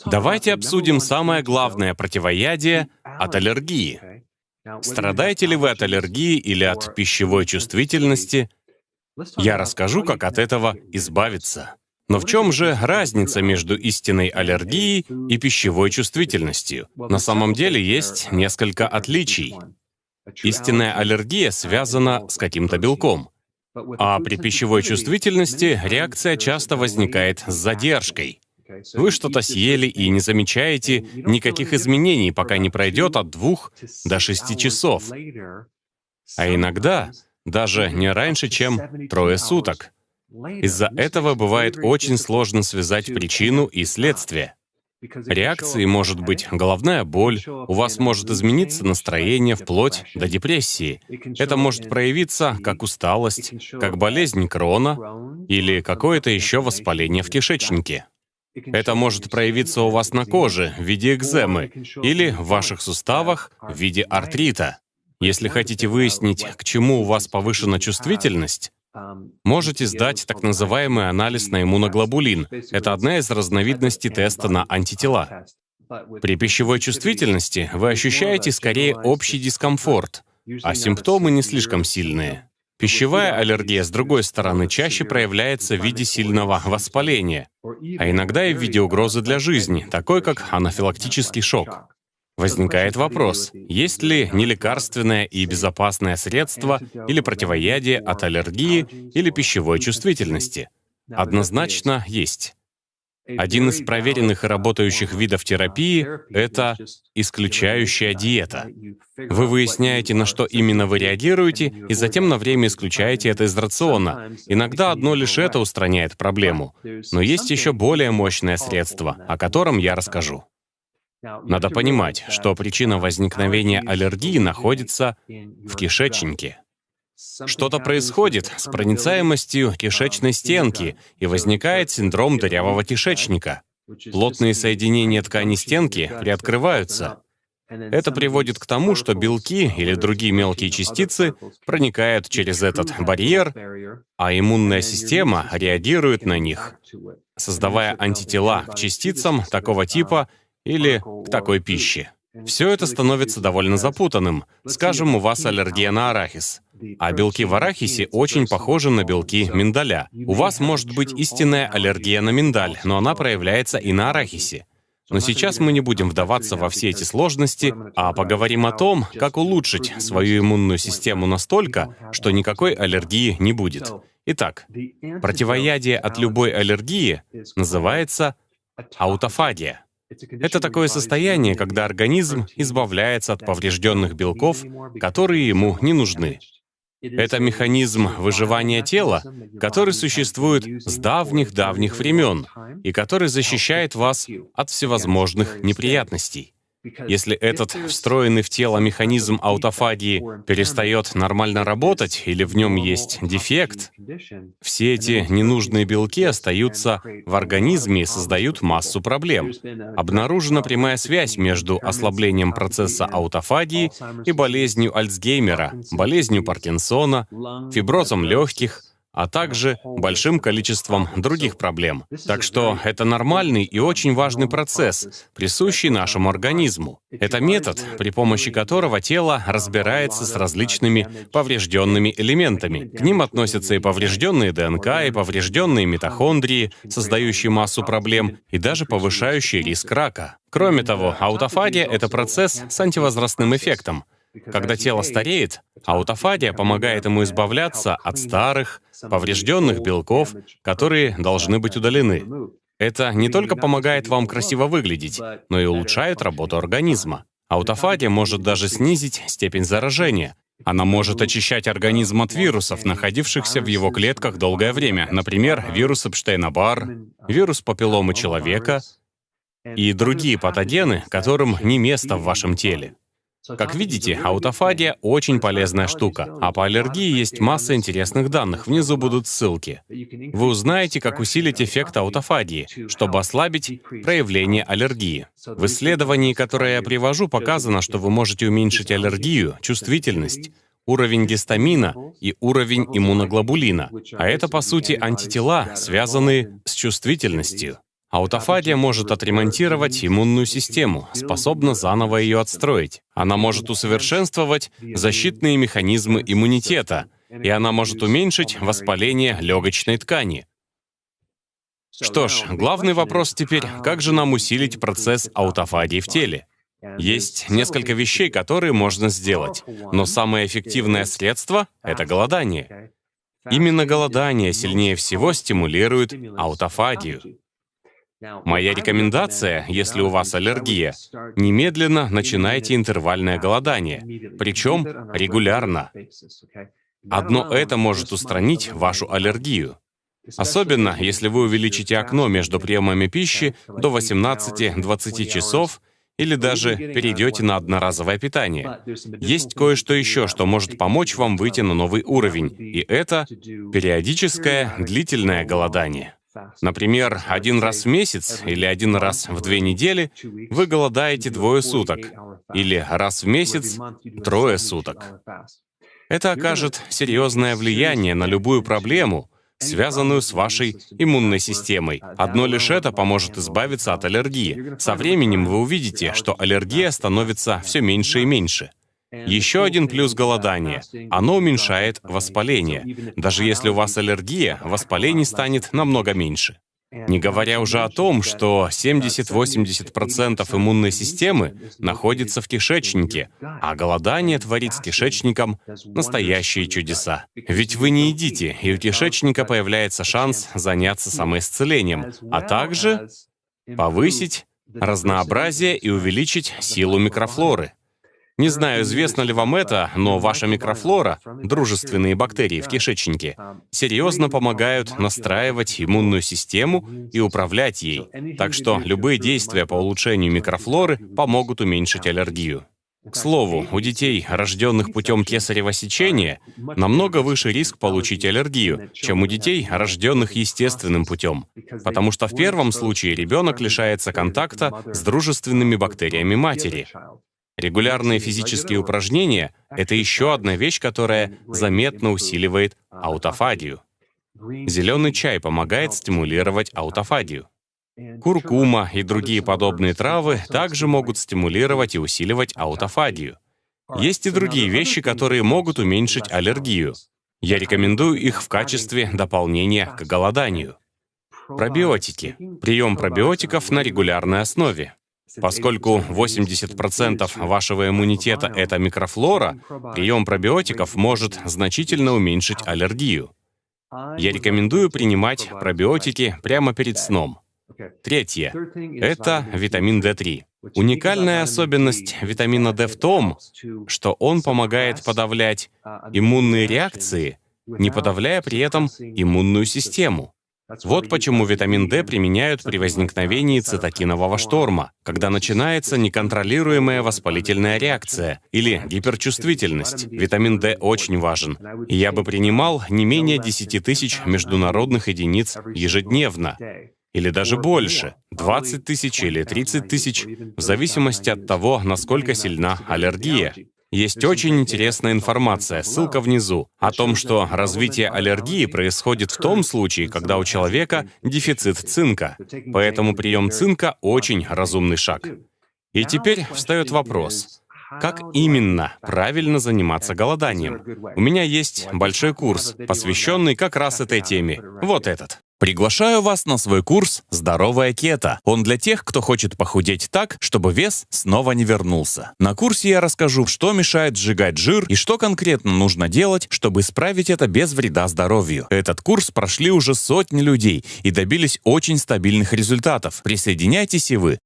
Давайте обсудим самое главное противоядие от аллергии. Страдаете ли вы от аллергии или от пищевой чувствительности? Я расскажу, как от этого избавиться. Но в чем же разница между истинной аллергией и пищевой чувствительностью? На самом деле есть несколько отличий. Истинная аллергия связана с каким-то белком, а при пищевой чувствительности реакция часто возникает с задержкой. Вы что-то съели и не замечаете никаких изменений, пока не пройдет от 2 до 6 часов. А иногда даже не раньше, чем 3 суток. Из-за этого бывает очень сложно связать причину и следствие. Реакцией может быть головная боль, у вас может измениться настроение вплоть до депрессии. Это может проявиться как усталость, как болезнь Крона или какое-то еще воспаление в кишечнике. Это может проявиться у вас на коже в виде экземы или в ваших суставах в виде артрита. Если хотите выяснить, к чему у вас повышена чувствительность, можете сдать так называемый анализ на иммуноглобулин. Это одна из разновидностей теста на антитела. При пищевой чувствительности вы ощущаете скорее общий дискомфорт, а симптомы не слишком сильные. Пищевая аллергия, с другой стороны, чаще проявляется в виде сильного воспаления, а иногда и в виде угрозы для жизни, такой как анафилактический шок. Возникает вопрос, есть ли нелекарственное и безопасное средство или противоядие от аллергии или пищевой чувствительности? Однозначно есть. Один из проверенных и работающих видов терапии — это исключающая диета. Вы выясняете, на что именно вы реагируете, и затем на время исключаете это из рациона. Иногда одно лишь это устраняет проблему. Но есть еще более мощное средство, о котором я расскажу. Надо понимать, что причина возникновения аллергии находится в кишечнике. Что-то происходит с проницаемостью кишечной стенки, и возникает синдром дырявого кишечника. Плотные соединения ткани стенки приоткрываются. Это приводит к тому, что белки или другие мелкие частицы проникают через этот барьер, а иммунная система реагирует на них, создавая антитела к частицам такого типа или к такой пище. Все это становится довольно запутанным. Скажем, у вас аллергия на арахис. А белки в арахисе очень похожи на белки миндаля. У вас может быть истинная аллергия на миндаль, но она проявляется и на арахисе. Но сейчас мы не будем вдаваться во все эти сложности, а поговорим о том, как улучшить свою иммунную систему настолько, что никакой аллергии не будет. Итак, противоядие от любой аллергии называется аутофагия. Это такое состояние, когда организм избавляется от поврежденных белков, которые ему не нужны. Это механизм выживания тела, который существует с давних-давних времен и который защищает вас от всевозможных неприятностей. Если этот встроенный в тело механизм аутофагии перестает нормально работать или в нем есть дефект, все эти ненужные белки остаются в организме и создают массу проблем. Обнаружена прямая связь между ослаблением процесса аутофагии и болезнью Альцгеймера, болезнью Паркинсона, фиброзом легких, а также большим количеством других проблем. Так что это нормальный и очень важный процесс, присущий нашему организму. Это метод, при помощи которого тело разбирается с различными поврежденными элементами. К ним относятся и поврежденные ДНК, и поврежденные митохондрии, создающие массу проблем, и даже повышающие риск рака. Кроме того, аутофагия — это процесс с антивозрастным эффектом. Когда тело стареет, аутофагия помогает ему избавляться от старых, поврежденных белков, которые должны быть удалены. Это не только помогает вам красиво выглядеть, но и улучшает работу организма. Аутофагия может даже снизить степень заражения. Она может очищать организм от вирусов, находившихся в его клетках долгое время, например, вирус Эпштейна-Барр, вирус папилломы человека и другие патогены, которым не место в вашем теле. Как видите, аутофагия — очень полезная штука, а по аллергии есть масса интересных данных, внизу будут ссылки. Вы узнаете, как усилить эффект аутофагии, чтобы ослабить проявление аллергии. В исследовании, которое я привожу, показано, что вы можете уменьшить аллергию, чувствительность, уровень гистамина и уровень иммуноглобулина, а это, по сути, антитела, связанные с чувствительностью. Аутофагия может отремонтировать иммунную систему, способна заново ее отстроить. Она может усовершенствовать защитные механизмы иммунитета, и она может уменьшить воспаление легочной ткани. Что ж, главный вопрос теперь, как же нам усилить процесс аутофагии в теле? Есть несколько вещей, которые можно сделать, но самое эффективное средство — это голодание. Именно голодание сильнее всего стимулирует аутофагию. Моя рекомендация, если у вас аллергия, немедленно начинайте интервальное голодание, причем регулярно. Одно это может устранить вашу аллергию. Особенно, если вы увеличите окно между приемами пищи до 18-20 часов или даже перейдете на одноразовое питание. Есть кое-что еще, что может помочь вам выйти на новый уровень, и это периодическое длительное голодание. Например, 1 раз в месяц или 1 раз в 2 недели вы голодаете 2 суток, или раз в месяц 3 суток. Это окажет серьезное влияние на любую проблему, связанную с вашей иммунной системой. Одно лишь это поможет избавиться от аллергии. Со временем вы увидите, что аллергия становится все меньше и меньше. Еще один плюс голодания — оно уменьшает воспаление. Даже если у вас аллергия, воспалений станет намного меньше. Не говоря уже о том, что 70-80% иммунной системы находится в кишечнике, а голодание творит с кишечником настоящие чудеса. Ведь вы не едите, и у кишечника появляется шанс заняться самоисцелением, а также повысить разнообразие и увеличить силу микрофлоры. Не знаю, известно ли вам это, но ваша микрофлора, дружественные бактерии в кишечнике, серьезно помогают настраивать иммунную систему и управлять ей. Так что любые действия по улучшению микрофлоры помогут уменьшить аллергию. К слову, у детей, рожденных путем кесарево сечения, намного выше риск получить аллергию, чем у детей, рожденных естественным путем, потому что в первом случае ребенок лишается контакта с дружественными бактериями матери. Регулярные физические упражнения — это еще одна вещь, которая заметно усиливает аутофагию. Зеленый чай помогает стимулировать аутофагию. Куркума и другие подобные травы также могут стимулировать и усиливать аутофагию. Есть и другие вещи, которые могут уменьшить аллергию. Я рекомендую их в качестве дополнения к голоданию. Пробиотики. Прием пробиотиков на регулярной основе. Поскольку 80% вашего иммунитета — это микрофлора, прием пробиотиков может значительно уменьшить аллергию. Я рекомендую принимать пробиотики прямо перед сном. Третье — это витамин D3. Уникальная особенность витамина D в том, что он помогает подавлять иммунные реакции, не подавляя при этом иммунную систему. Вот почему витамин D применяют при возникновении цитокинового шторма, когда начинается неконтролируемая воспалительная реакция или гиперчувствительность. Витамин D очень важен, и я бы принимал не менее 10 тысяч международных единиц ежедневно, или даже больше, 20 тысяч или 30 тысяч, в зависимости от того, насколько сильна аллергия. Есть очень интересная информация, ссылка внизу, о том, что развитие аллергии происходит в том случае, когда у человека дефицит цинка. Поэтому прием цинка — очень разумный шаг. И теперь встает вопрос, как именно правильно заниматься голоданием? У меня есть большой курс, посвященный как раз этой теме. Вот этот. Приглашаю вас на свой курс «Здоровая кето». Он для тех, кто хочет похудеть так, чтобы вес снова не вернулся. На курсе я расскажу, что мешает сжигать жир и что конкретно нужно делать, чтобы исправить это без вреда здоровью. Этот курс прошли уже сотни людей и добились очень стабильных результатов. Присоединяйтесь и вы.